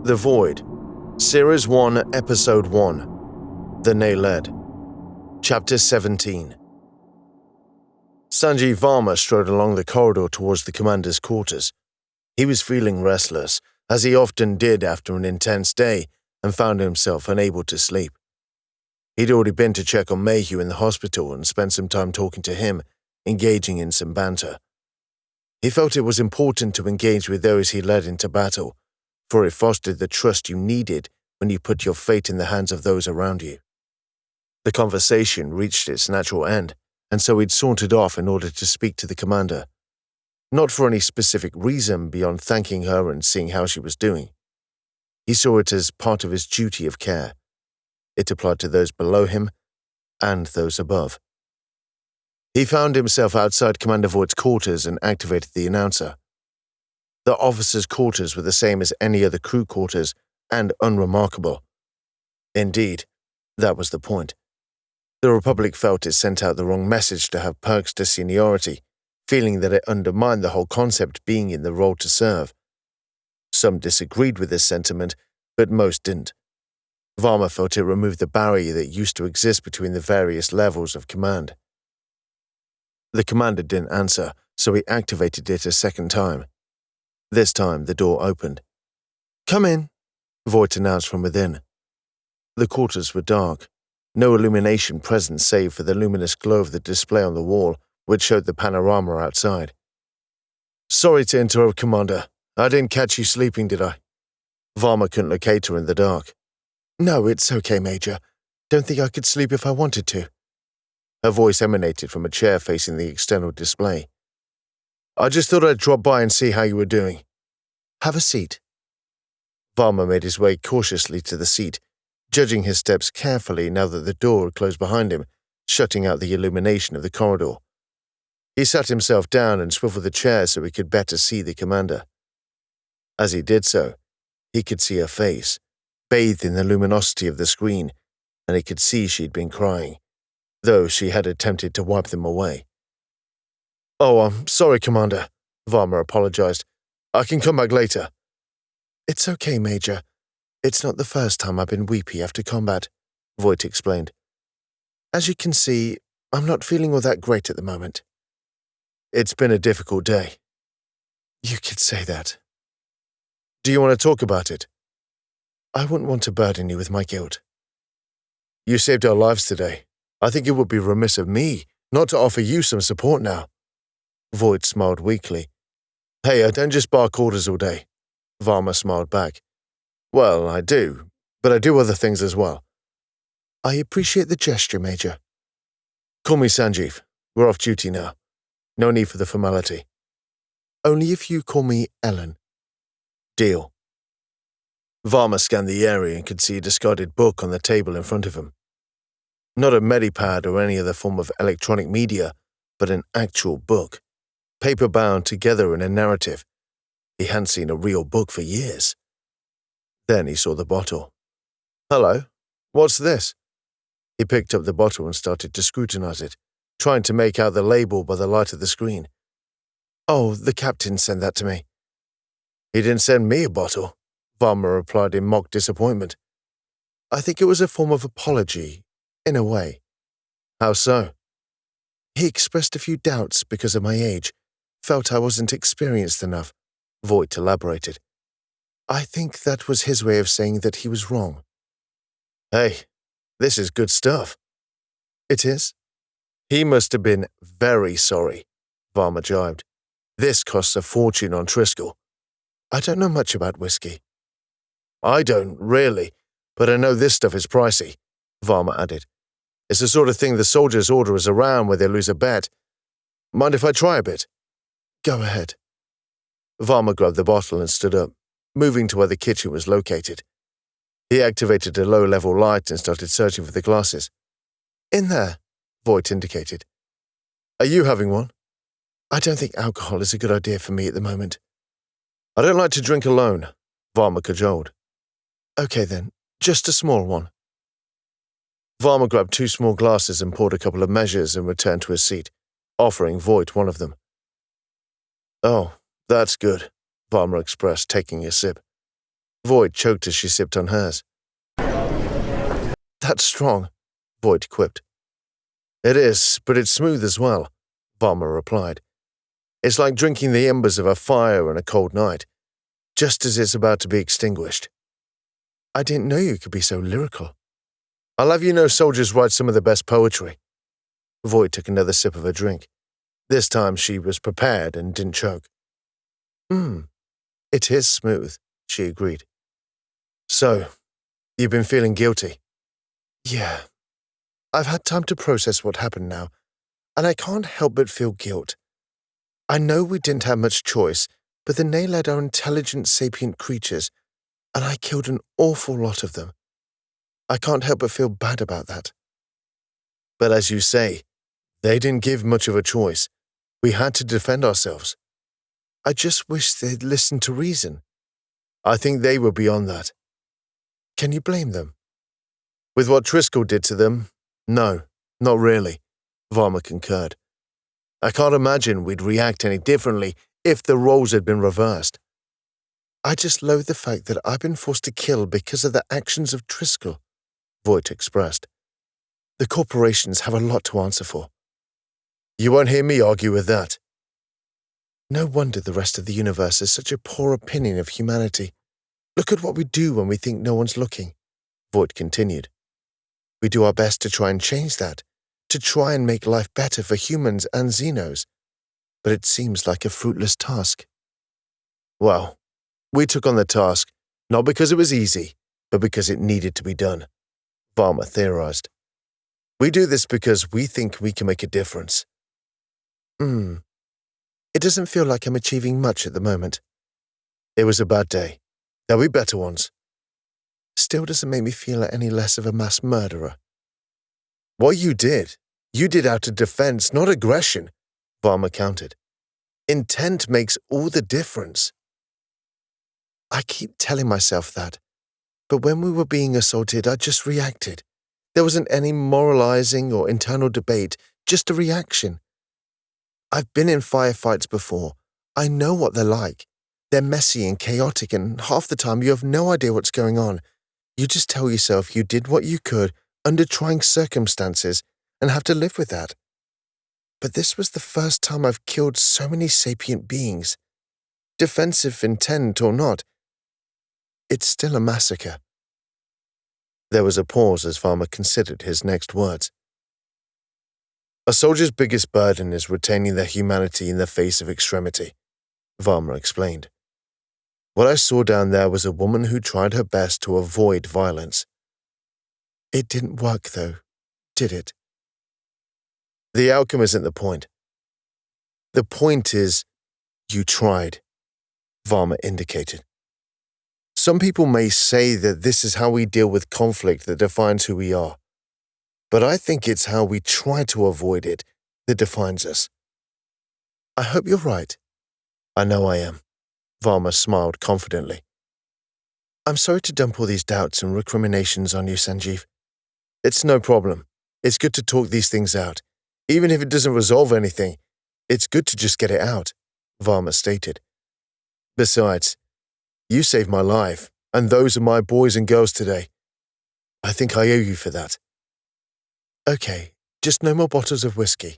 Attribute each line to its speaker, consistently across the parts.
Speaker 1: The Void, Series 1, Episode 1, The Naled, Chapter 17. Sanjeev Varma strode along the corridor towards the commander's quarters. He was feeling restless, as he often did after an intense day, and found himself unable to sleep. He'd already been to check on Mayhew in the hospital and spent some time talking to him, engaging in some banter. He felt it was important to engage with those he led into battle, for it fostered the trust you needed when you put your fate in the hands of those around you. The conversation reached its natural end, and so he'd sauntered off in order to speak to the commander. Not for any specific reason beyond thanking her and seeing how she was doing. He saw it as part of his duty of care. It applied to those below him and those above. He found himself outside Commander Voight's quarters and activated the announcer. The officers' quarters were the same as any other crew quarters and unremarkable. Indeed, that was the point. The Republic felt it sent out the wrong message to have perks to seniority, feeling that it undermined the whole concept being in the role to serve. Some disagreed with this sentiment, but most didn't. Varma felt it removed the barrier that used to exist between the various levels of command. The commander didn't answer, so he activated it a second time. This time, the door opened. "Come in," Voight announced from within. The quarters were dark, no illumination present save for the luminous glow of the display on the wall, which showed the panorama outside. "Sorry to interrupt, Commander. I didn't catch you sleeping, did I?" Varma couldn't locate her in the dark. "No, it's okay, Major. Don't think I could sleep if I wanted to." Her voice emanated from a chair facing the external display. "I just thought I'd drop by and see how you were doing." "Have a seat." Varma made his way cautiously to the seat, judging his steps carefully now that the door had closed behind him, shutting out the illumination of the corridor. He sat himself down and swiveled the chair so he could better see the commander. As he did so, he could see her face, bathed in the luminosity of the screen, and he could see she'd been crying, though she had attempted to wipe them away. "Oh, I'm sorry, Commander," Varma apologized. "I can come back later." "It's okay, Major. It's not the first time I've been weepy after combat," Voight explained. "As you can see, I'm not feeling all that great at the moment." "It's been a difficult day." "You could say that." "Do you want to talk about it?" "I wouldn't want to burden you with my guilt." "You saved our lives today. I think it would be remiss of me not to offer you some support now." Voight smiled weakly. "Hey, I don't just bark orders all day." Varma smiled back. "Well, I do, but I do other things as well." "I appreciate the gesture, Major." "Call me Sanjeev. We're off duty now. No need for the formality." "Only if you call me Ellen." "Deal." Varma scanned the area and could see a discarded book on the table in front of him. Not a medipad or any other form of electronic media, but an actual book, paper-bound together in a narrative. He hadn't seen a real book for years. Then he saw the bottle. "Hello, what's this?" He picked up the bottle and started to scrutinize it, trying to make out the label by the light of the screen. "Oh, the captain sent that to me." "He didn't send me a bottle," Varma replied in mock disappointment. "I think it was a form of apology, in a way." "How so?" "He expressed a few doubts because of my age, felt I wasn't experienced enough," Voight elaborated. "I think that was his way of saying that he was wrong." "Hey, this is good stuff." "It is?" "He must have been very sorry," Varma jibed. "This costs a fortune on Triskel." "I don't know much about whiskey." "I don't, really, but I know this stuff is pricey," Varma added. "It's the sort of thing the soldiers order us around where they lose a bet. Mind if I try a bit?" "Go ahead." Varma grabbed the bottle and stood up, moving to where the kitchen was located. He activated a low-level light and started searching for the glasses. "In there," Voight indicated. "Are you having one?" "I don't think alcohol is a good idea for me at the moment." "I don't like to drink alone," Varma cajoled. "Okay then, just a small one." Varma grabbed 2 small glasses and poured a couple of measures and returned to his seat, offering Voight one of them. "Oh, that's good," Varma expressed, taking a sip. Voight choked as she sipped on hers. That's strong, Voight quipped. It is, but it's smooth as well, Varma replied. It's like drinking the embers of a fire on a cold night, just as it's about to be extinguished. I didn't know you could be so lyrical. I'll have you know soldiers write some of the best poetry. Voight took another sip of her drink. This time she was prepared and didn't choke. It is smooth, she agreed. So, you've been feeling guilty? Yeah. I've had time to process what happened now, and I can't help but feel guilt. I know we didn't have much choice, but the Naled are intelligent, sapient creatures, and I killed an awful lot of them. I can't help but feel bad about that. But as you say, they didn't give much of a choice. We had to defend ourselves. I just wish they'd listened to reason. I think they were beyond that. Can you blame them? With what Driscoll did to them, no, not really, Varma concurred. I can't imagine we'd react any differently if the roles had been reversed. I just loathe the fact that I've been forced to kill because of the actions of Driscoll, Voight expressed. The corporations have a lot to answer for. You won't hear me argue with that. No wonder the rest of the universe has such a poor opinion of humanity. Look at what we do when we think no one's looking, Voight continued. We do our best to try and change that, to try and make life better for humans and Xenos, but it seems like a fruitless task. Well, we took on the task, not because it was easy, but because it needed to be done, Varma theorized. We do this because we think we can make a difference. It doesn't feel like I'm achieving much at the moment. It was a bad day. There'll be better ones. Still doesn't make me feel any less of a mass murderer. What you did out of defense, not aggression, Varma countered. Intent makes all the difference. I keep telling myself that, but when we were being assaulted, I just reacted. There wasn't any moralizing or internal debate, just a reaction. I've been in firefights before. I know what they're like. They're messy and chaotic, and half the time you have no idea what's going on. You just tell yourself you did what you could under trying circumstances and have to live with that. But this was the first time I've killed so many sapient beings. Defensive intent or not, it's still a massacre. There was a pause as Varma considered his next words. A soldier's biggest burden is retaining their humanity in the face of extremity, Varma explained. What I saw down there was a woman who tried her best to avoid violence. It didn't work, though, did it? The outcome isn't the point. The point is, you tried, Varma indicated. Some people may say that this is how we deal with conflict that defines who we are. But I think it's how we try to avoid it that defines us. I hope you're right. I know I am, Varma smiled confidently. I'm sorry to dump all these doubts and recriminations on you, Sanjeev. It's no problem. It's good to talk these things out. Even if it doesn't resolve anything, it's good to just get it out, Varma stated. Besides, you saved my life, and those are my boys and girls today. I think I owe you for that. Okay, just no more bottles of whiskey.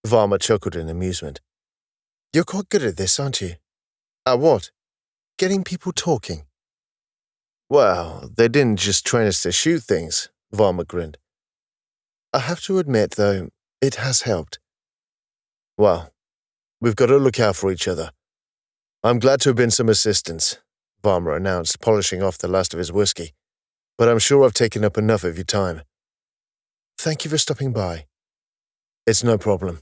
Speaker 1: Varma chuckled in amusement. You're quite good at this, aren't you? At what? Getting people talking. Well, they didn't just train us to shoot things, Varma grinned. I have to admit, though, it has helped. Well, we've got to look out for each other. I'm glad to have been some assistance, Varma announced, polishing off the last of his whiskey. But I'm sure I've taken up enough of your time. Thank you for stopping by. It's no problem,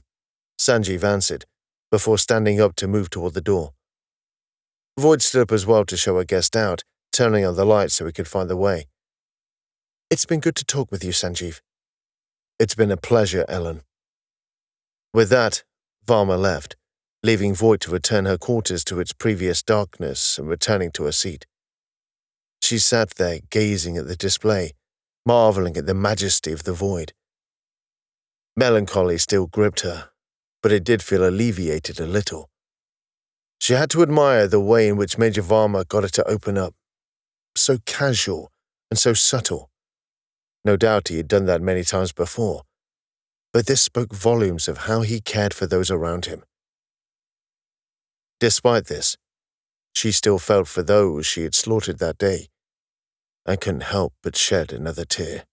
Speaker 1: Sanjeev answered, before standing up to move toward the door. Voight stood up as well to show her guest out, turning on the light so he could find the way. It's been good to talk with you, Sanjeev. It's been a pleasure, Ellen. With that, Varma left, leaving Voight to return her quarters to its previous darkness and returning to her seat. She sat there gazing at the display, marveling at the majesty of the void. Melancholy still gripped her, but it did feel alleviated a little. She had to admire the way in which Major Varma got it to open up, so casual and so subtle. No doubt he had done that many times before, but this spoke volumes of how he cared for those around him. Despite this, she still felt for those she had slaughtered that day, and couldn't help but shed another tear.